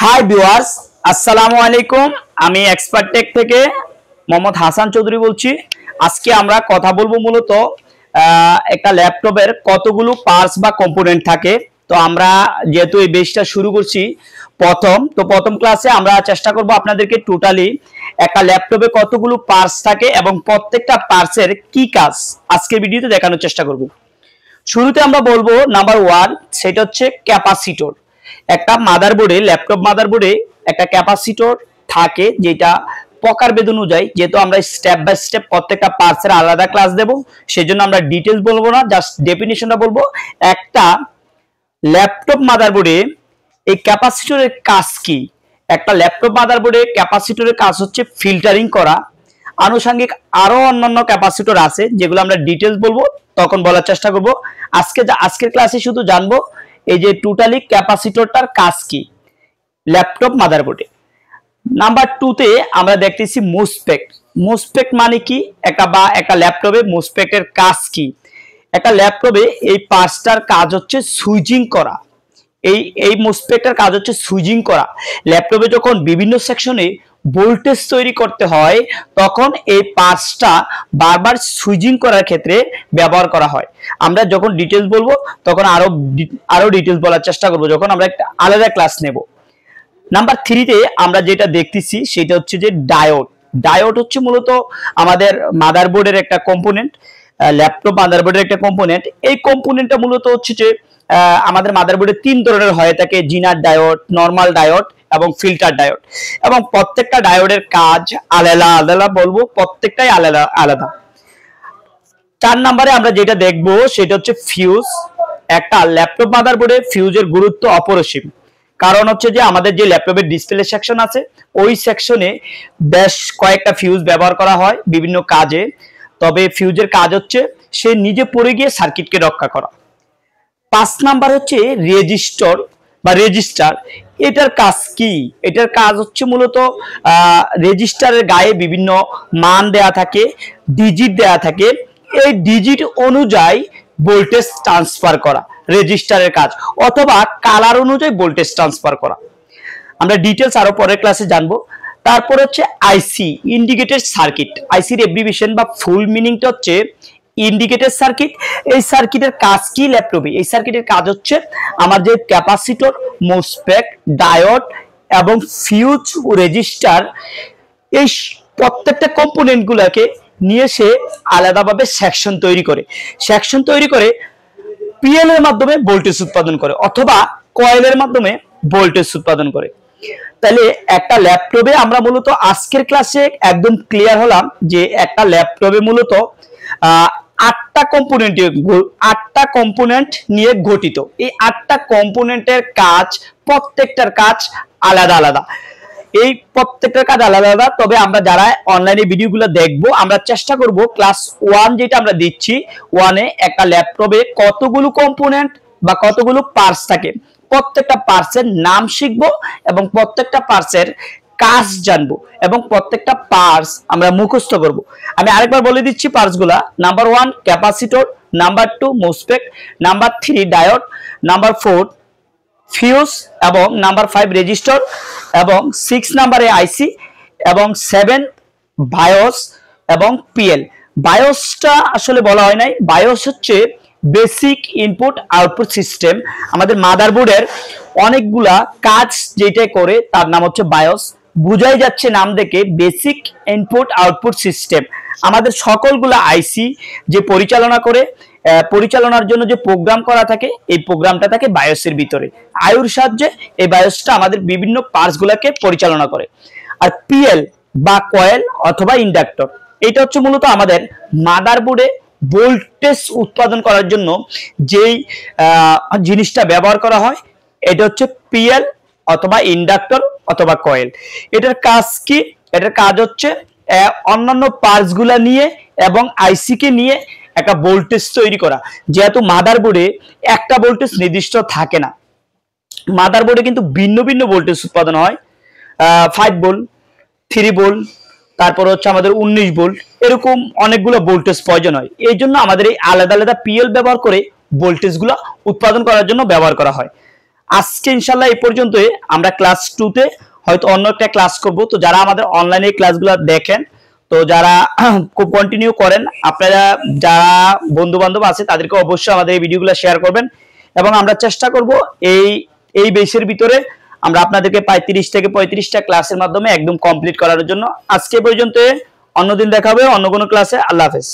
Hi viewers, আসসালামু আলাইকুম। আমি এক্সপার্ট টেক থেকে মোহাম্মদ হাসান চৌধুরী বলছি। আজকে আমরা কথা বলবো মূলত একটা ল্যাপটপের কতগুলো পার্টস বা কম্পোনেন্ট থাকে। তো আমরা যেহেতু এই বেসটা শুরু করছি প্রথম ক্লাসে আমরা চেষ্টা করব আপনাদেরকে টোটালি একটা ল্যাপটপে কতগুলো পার্টস থাকে এবং প্রত্যেকটা পার্টসের কি কাজ আজকের ভিডিওতে দেখানোর চেষ্টা করব। শুরুতে আমরা বলবো নাম্বার 1, সেটা হচ্ছে ক্যাপাসিটর। একটা মাদারবোর্ডে, ল্যাপটপ মাদারবোর্ডে একটা ক্যাপাসিটর থাকে, যেটা প্রকারভেদ অনুযায়ী, যেহেতু আমরা স্টেপ বাই স্টেপ প্রত্যেকটা পার্টসের আলাদা ক্লাস দেব, সেজন্য আমরা ডিটেলস বলবো না, জাস্ট ডেফিনিশনটা বলবো। একটা ল্যাপটপ মাদারবোর্ডে এই ক্যাপাসিটরের কাজ কি? একটা ল্যাপটপ মাদারবোর্ডে ক্যাপাসিটরের কাজ হচ্ছে ফিল্টারিং করা। আনুষঙ্গিক আরো অন্যান্য ক্যাপাসিটর আছে, যেগুলো আমরা ডিটেলস বলবো, তখন বলার চেষ্টা করব। আজকের ক্লাসে শুধু জানবো এই যে টোটালি ক্যাপাসিটরটার কাজ কি ল্যাপটপ মাদারবোর্ডে। নাম্বার 2 তে আমরা দেখতেছি মোসপেক্ট। মোসপেক্ট মানে কি? একটা ল্যাপটপে মোসপেক্টের কাজ কি? একটা ল্যাপটপে এই পার্টসটার কাজ হচ্ছে সুইচিং করা। এই মোসপেক্টের কাজ হচ্ছে সুইচিং করা। ল্যাপটপে যখন বিভিন্ন সেকশনে ভোল্টেজ তৈরি করতে হয়, তখন এই পার্টসটা বারবার সুইচিং করার ক্ষেত্রে ব্যবহার করা হয়। আমরা যখন ডিটেলস বলবো তখন আরো ডিটেলস বলার চেষ্টা করব, যখন আমরা একটা আলাদা ক্লাস নেব। নাম্বার 3 তে আমরা যেটা দেখতেছি সেটা হচ্ছে যে ডায়োড। ডায়োড হচ্ছে মূলত আমাদের মাদারবোর্ডের একটা কম্পোনেন্ট, ল্যাপটপ মাদারবোর্ডের একটা কম্পোনেন্ট। এই কম্পোনেন্টটা মূলত হচ্ছে যে আমাদের মাদারবোর্ডে 3 ধরনের হয়ে থাকে: জিনার ডায়োড, নরমাল ডায়োড এবং ফিল্টার ডায়োড। এবং প্রত্যেকটা ডায়োডের কাজ আলাদা আলাদা বলবো, প্রত্যেকটাই আলাদা আলাদা। 4 নম্বরে আমরা যেটা দেখবো সেটা হচ্ছে ফিউজ। একটা ল্যাপটপ মাদারবোর্ডে ফিউজের গুরুত্ব অপরিসীম। কারণ হচ্ছে যে আমাদের যে ল্যাপটপের ডিসপ্লে সেকশন আছে, ওই সেকশনে বেশ কয়েকটা ফিউজ ব্যবহার করা হয় বিভিন্ন কাজে। তবে ফিউজের কাজ হচ্ছে সে নিজে পড়ে গিয়ে সার্কিটকে রক্ষা করা। 5 নাম্বার হচ্ছে রেজিস্টর বা রেজিস্টার। এটার কাজ কি? এটার কাজ হচ্ছে মূলত রেজিস্টারের গায়ে বিভিন্ন মান দেয়া থাকে, ডিজিট দেয়া থাকে। এই ডিজিট অনুযায়ী ভোল্টেজ ট্রান্সফার করা রেজিস্টারের কাজ, অথবা কালার অনুযায়ী ভোল্টেজ ট্রান্সফার করা। আমরা ডিটেলস আরো পরের ক্লাসে জানবো। তারপর হচ্ছে আইসি, ইন্ডিকেটেড সার্কিট। আইসির এব্রিভিয়েশন বা ফুল মিনিংটা হচ্ছে ইন্ডিকেটর সার্কিট। এই সার্কিটের কাজ কি ল্যাপটপে? এই সার্কিটের কাজ হচ্ছে আমার যে ক্যাপাসিটর, মোসপেক্ট, ডায়োড এবং ফিউজ ও রেজিস্টার, এই প্রত্যেকটা কম্পোনেন্ট গুলাকে নিয়ে সে আলাদাভাবে সেকশন তৈরি করে। সেকশন তৈরি করে পিএল এর মাধ্যমে ভোল্টেজ উৎপাদন করে, অথবা কয়েলের মাধ্যমে ভোল্টেজ উৎপাদন করে। তাহলে একটা ল্যাপটপে আমরা মূলত আজকের ক্লাসে একদম ক্লিয়ার হলাম যে একটা ল্যাপটপে মূলত 8টা কম্পোনেন্ট নিয়ে গঠিত। এই 8টা কম্পোনেন্টের কাজ, প্রত্যেকটার কাজ আলাদা আলাদা। এই প্রত্যেকটার কাজ আলাদা আলাদা। তবে আমরা যারা অনলাইনে ভিডিওগুলো দেখবো, আমরা চেষ্টা করব ক্লাস 1 যেটা আমরা দিচ্ছি, 1-এ একটা ল্যাপটপে কতগুলো কম্পোনেন্ট বা কতগুলো পার্টস থাকে, প্রত্যেকটা পার্টসের নাম শিখবো এবং প্রত্যেকটা পার্টসের কাজ জানবো এবং প্রত্যেকটা পার্টস আমরা মুখস্থ করব। আমি আরেকবার বলে দিচ্ছি পার্টসগুলা। Number 1 capacitor, number 2 MOSFET, number 3 diode, number 4 fuse এবং নাম্বার 5 রেজিস্টর এবং 6 নম্বরে আইসি এবং 7 বায়োস এবং পিএল। বায়োসটা আসলে বলা হয় নাই। বায়োস হচ্ছে বেসিক ইনপুট আউটপুট সিস্টেম। আমাদের মাদারবোর্ডের অনেকগুলা কাজ যেটা করে তার নাম হচ্ছে বায়োস। বুঝাই যাচ্ছে নাম দেখে, বেসিক ইনপুট আউটপুট সিস্টেম। আমাদের সকলগুলা আইসি যে পরিচালনার জন্য যে প্রোগ্রাম করা থাকে, এই প্রোগ্রামটা থাকে বায়োসের ভিতরে। আয়ুর সাহায্যে এই বায়োসটা আমাদের বিভিন্ন পার্টস গুলাকে পরিচালনা করে। আর পিএল বা কয়েল অথবা ইন্ডাক্টর, এটা হচ্ছে মূলত আমাদের মাদারবোর্ডে ভোল্টেজ উৎপাদন করার জন্য যেই জিনিসটা ব্যবহার করা হয়, এটা হচ্ছে পিএল অথবা ইন্ডাক্টর অথবা কয়েল। এটার কাজ কি? এটার কাজ হচ্ছে অন্যান্য পার্টস গুলা নিয়ে এবং আইসি কে নিয়ে একটা ভোল্টেজ তৈরি করা। যেহেতু মাদারবোর্ডে একটা ভোল্টেজ নির্দিষ্ট থাকে না, মাদারবোর্ডে কিন্তু ভিন্ন ভিন্ন ভোল্টেজ উৎপাদন হয়। 5 ভোল্ট, 3 ভোল্ট, তারপর হচ্ছে আমাদের 19 ভোল্ট, এরকম অনেকগুলো ভোল্টেজ প্রয়োজন হয়। এই জন্য আমাদের এই আলাদা আলাদা পিএল ব্যবহার করে ভোল্টেজগুলো উৎপাদন করার জন্য ব্যবহার করা হয়। আজকে ইনশাআল্লাহ এই পর্যন্তই। আমরা ক্লাস 2 তে হয়তো অন্য একটা ক্লাস করব। তো যারা আমাদের অনলাইনে ক্লাসগুলো দেখেন, তো যারা খুব কন্টিনিউ করেন, আপনারা যারা বন্ধু বান্ধব আছে তাদেরকে অবশ্যই আমাদের এই ভিডিওগুলো শেয়ার করবেন এবং আমরা চেষ্টা করব এই বেসের ভিতরে আমরা আপনাদেরকে প্রায় 30 থেকে 35টা ক্লাসের মাধ্যমে একদম কমপ্লিট করার জন্য। আজকে পর্যন্ত, অন্যদিন দেখা হবে অন্য কোনো ক্লাসে। আল্লাহ হাফেজ।